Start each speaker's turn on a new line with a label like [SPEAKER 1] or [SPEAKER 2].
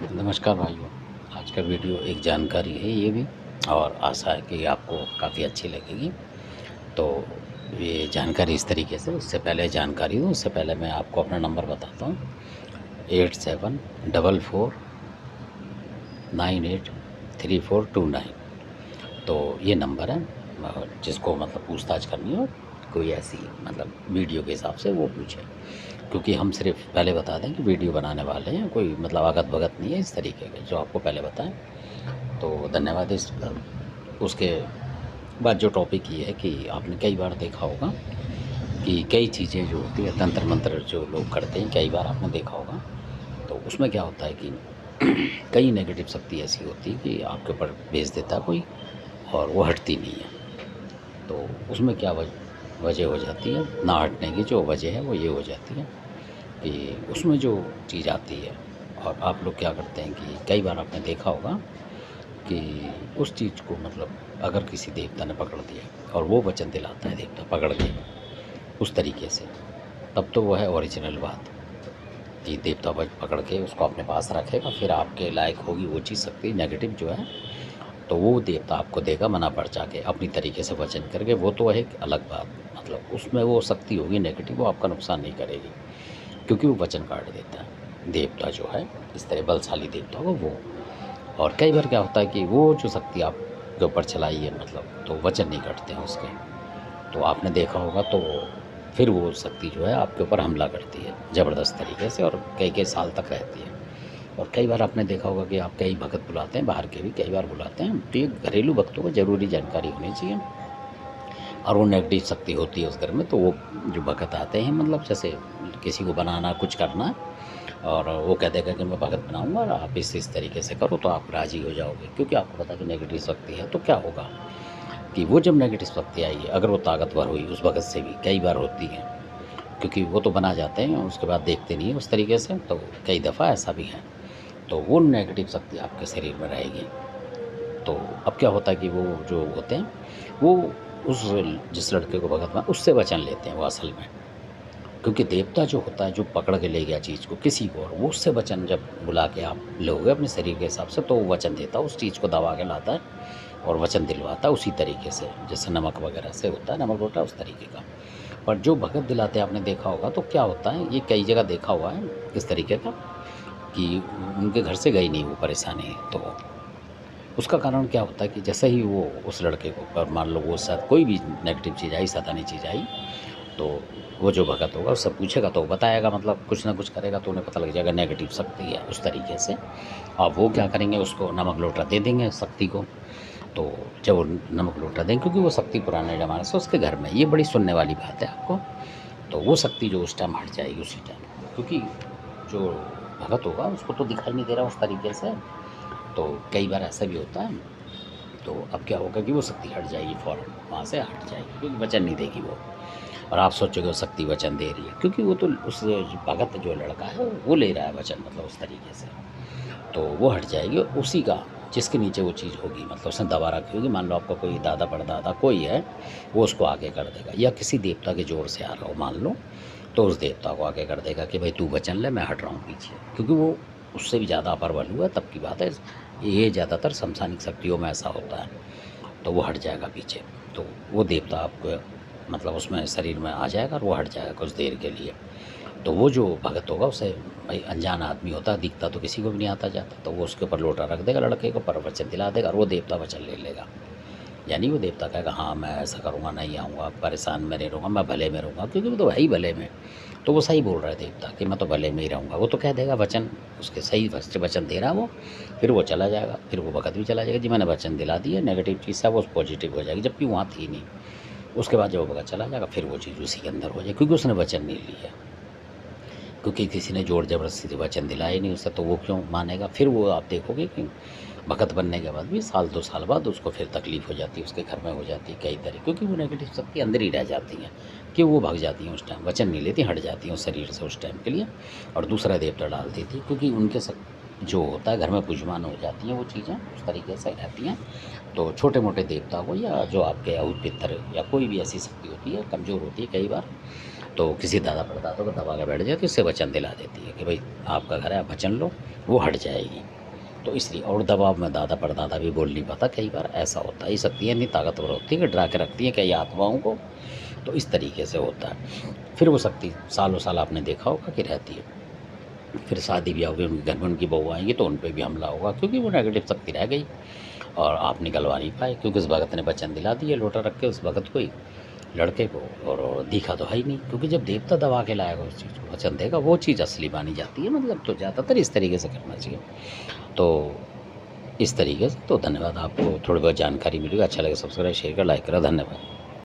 [SPEAKER 1] नमस्कार भाइयों। आज का वीडियो एक जानकारी है ये भी, और आशा है कि आपको काफ़ी अच्छी लगेगी। तो ये जानकारी इस तरीके से, उससे पहले जानकारी दूँ उससे पहले मैं आपको अपना नंबर बताता हूँ। 8744983429। तो ये नंबर है, जिसको मतलब पूछताछ करनी हो, कोई ऐसी मतलब वीडियो के हिसाब से वो पूछे। क्योंकि हम सिर्फ पहले बता दें कि वीडियो बनाने वाले हैं, कोई मतलब अगल भगत नहीं है इस तरीके के, जो आपको पहले बताएं। तो धन्यवाद। इस उसके बाद जो टॉपिक ये है कि आपने कई बार देखा होगा कि कई चीज़ें जो होती है, तंत्र मंत्र जो लोग करते हैं, कई बार आपने देखा होगा। तो उसमें क्या होता है कि कई नेगेटिव शक्ति ऐसी होती है कि आपके ऊपर भेज देता है कोई, और वो हटती नहीं है। तो उसमें क्या वजह हो जाती है ना हटने की, जो वजह है वो ये हो जाती है कि उसमें जो चीज़ आती है, और आप लोग क्या करते हैं कि कई बार आपने देखा होगा कि उस चीज़ को मतलब अगर किसी देवता ने पकड़ दिया और वो वचन दिलाता है देवता पकड़ के उस तरीके से, तब तो वो है ओरिजिनल बात कि देवता पकड़ के उसको अपने पास रखेगा, फिर आपके लायक होगी वो चीज़ शक्ति नेगेटिव जो है, तो वो देवता आपको देगा मना पर्चा के अपनी तरीके से वचन करके। वो तो है एक अलग बात, मतलब उसमें वो शक्ति होगी नेगेटिव, वो आपका नुकसान नहीं करेगी क्योंकि वो वचन काट देता है देवता जो है, इस तरह बलशाली देवता हो वो। और कई बार क्या होता है कि वो जो शक्ति आपके ऊपर चलाई है मतलब, तो वचन नहीं कटते हैं उसके। तो आपने देखा होगा, तो फिर वो शक्ति जो है आपके ऊपर हमला करती है ज़बरदस्त तरीके से, और कई कई साल तक रहती है। और कई बार आपने देखा होगा कि आप कई भगत बुलाते हैं, बाहर के भी कई बार बुलाते हैं, तो ये घरेलू भक्तों को ज़रूरी जानकारी होनी चाहिए। और वो नेगेटिव शक्ति होती है उस घर में, तो वो जो भगत आते हैं, मतलब जैसे किसी को बनाना कुछ करना, और वो कह देगा कि मैं भगत बनाऊंगा और आप इस तरीके से करो तो आप राज़ी हो जाओगे, क्योंकि आपको पता है कि नेगेटिव शक्ति है। तो क्या होगा कि वो जब नेगेटिव शक्ति आएगी, अगर वो ताकतवर हुई उस भगत से भी, कई बार होती है, क्योंकि वो तो बना जाते हैं और उसके बाद देखते नहीं है उस तरीके से, तो कई दफ़ा ऐसा भी है। तो वो नेगेटिव शक्ति आपके शरीर में रहेगी। तो अब क्या होता है कि वो जो होते हैं, वो उस जिस लड़के को भगत बना उससे वचन लेते हैं वो असल में, क्योंकि देवता जो होता है जो पकड़ के ले गया चीज़ को किसी को, और वो उससे वचन जब बुला के आप लोगे अपने शरीर के हिसाब से, तो वो वचन देता है, उस चीज़ को दबा के लाता है और वचन दिलवाता है उसी तरीके से, जैसे नमक वगैरह से होता है, नमक लोटा उस तरीके का। पर जो भगत दिलाते हैं आपने देखा होगा, तो क्या होता है, ये कई जगह देखा हुआ है इस तरीके का कि उनके घर से गई नहीं वो परेशानी। तो उसका कारण क्या होता है कि जैसे ही वो उस लड़के को, पर मान लो वो साथ कोई भी नेगेटिव चीज़ आई, सैतानी चीज़ आई, तो वो जो भगत होगा उससे पूछेगा तो वो बताएगा, मतलब कुछ ना कुछ करेगा, तो उन्हें पता लग जाएगा नेगेटिव शक्ति है उस तरीके से। और वो क्या करेंगे, उसको नमक लोटा दे देंगे शक्ति को। तो जब वो नमक लोटा देंगे, क्योंकि वो शक्ति पुराने ज़माने से उसके घर में, ये बड़ी सुनने वाली बात है आपको। तो वो शक्ति जो उस टाइम हट जाएगी उसी टाइम, क्योंकि जो भगत होगा उसको तो दिखाई नहीं दे रहा उस तरीके से। तो कई बार ऐसा भी होता है। तो अब क्या होगा कि वो शक्ति हट जाएगी, फ़ौरन वहाँ से हट जाएगी, क्योंकि वचन नहीं देगी वो। और आप सोचोगे वो शक्ति वचन दे रही है, क्योंकि वो तो उस भगत जो लड़का है वो ले रहा है वचन, मतलब उस तरीके से। तो वो हट जाएगी, और उसी का जिसके नीचे वो चीज़ होगी, मतलब उसने दबा रखी होगी, मान लो आपका कोई दादा परदादा कोई है, वो उसको आगे कर देगा, या किसी देवता के जोर से आ रहा हो मान लो, तो उस देवता को आगे कर देगा कि भाई तू वचन ले, मैं हट रहा हूँ पीछे, क्योंकि वो उससे भी ज़्यादा अपर बल हुआ तब की बात है। ये ज़्यादातर समसानिक शक्तियों में ऐसा होता है। तो वो हट जाएगा पीछे, तो वो देवता आपको मतलब उसमें शरीर में आ जाएगा और वो हट जाएगा कुछ देर के लिए। तो वो जो भगत होगा उसे, भाई अनजान आदमी होता है, दिखता तो किसी को भी नहीं आता जाता, तो वो उसके ऊपर लोटा रख देगा लड़के को, पर वचन दिला देगा, और वो देवता वचन ले लेगा। यानी वो देवता कहेगा हाँ मैं ऐसा करूँगा, नहीं आऊँगा, परेशान में नहीं रहूँगा, मैं भले में रहूँगा, क्योंकि वो तो है ही भले में। तो वो सही बोल रहा है देवता कि मैं तो भले में ही रहूँगा, वो तो कह देगा वचन, उसके सही वचन दे रहा है वो। फिर वो चला जाएगा, फिर वो भगत भी चला जाएगा, जी मैंने वचन दिला दिया, नेगेटिव चीज़ से वो पॉजिटिव हो जाएगी, जबकि वहाँ थी नहीं। उसके बाद जब वो भगत चला जाएगा, फिर वो चीज़ उसी के अंदर हो जाएगी, क्योंकि उसने वचन नहीं लिया, क्योंकि किसी ने ज़ोर ज़बरदस्ती से वचन दिलाया ही नहीं उसे, तो वो क्यों मानेगा। फिर वो आप देखोगे कि भगत बनने के बाद भी साल 2 साल बाद उसको फिर तकलीफ़ हो जाती है, उसके घर में हो जाती है कई तरह, क्योंकि वो नेगेटिव शक्ति अंदर ही रह जाती हैं, कि वो भाग जाती हैं उस टाइम, वचन नहीं लेती, हट जाती हैं उस शरीर से उस टाइम के लिए, और दूसरा देवता डाल देती है, क्योंकि उनके जो होता है घर में पूजमान हो जाती हैं वो चीज़ें उस तरीके से रहती हैं। तो छोटे मोटे देवता को, या जो आपके अभूत पितर या कोई भी ऐसी शक्ति होती है कमज़ोर होती है कई बार, तो किसी दादा परदादा को दबा के बैठ जाए तो इससे वचन दिला देती है कि भाई आपका घर है, आप वचन लो, वो हट जाएगी। तो इसलिए और दबाव में दादा परदादा भी बोल नहीं पाता, कई बार ऐसा होता है। ये शक्तियाँ इतनी ताकतवर होती है कि डरा के रखती हैं कई आत्माओं को, तो इस तरीके से होता है। फिर वो शक्ति सालों साल आपने देखा होगा कि रहती है। फिर शादी ब्याह होगी, उनके घर में उनकी बहू आएंगी तो उन पर भी हमला होगा, क्योंकि वो नेगेटिव शक्ति रह गई और आप निकलवा नहीं पाए, क्योंकि उस भगत ने वचन दिला दिए लोटा रख के उस भगत को ही, लड़के को, और दिखा तो है ही नहीं, क्योंकि जब देवता दबा के लाएगा उस चीज़ को, वचन देगा, वो चीज़ असली मानी जाती है। मतलब तो ज़्यादातर इस तरीके से करना चाहिए। तो इस तरीके से तो धन्यवाद, आपको थोड़ी बहुत जानकारी मिली, अच्छा लगे सब्सक्राइब शेयर कर लाइक करा, धन्यवाद।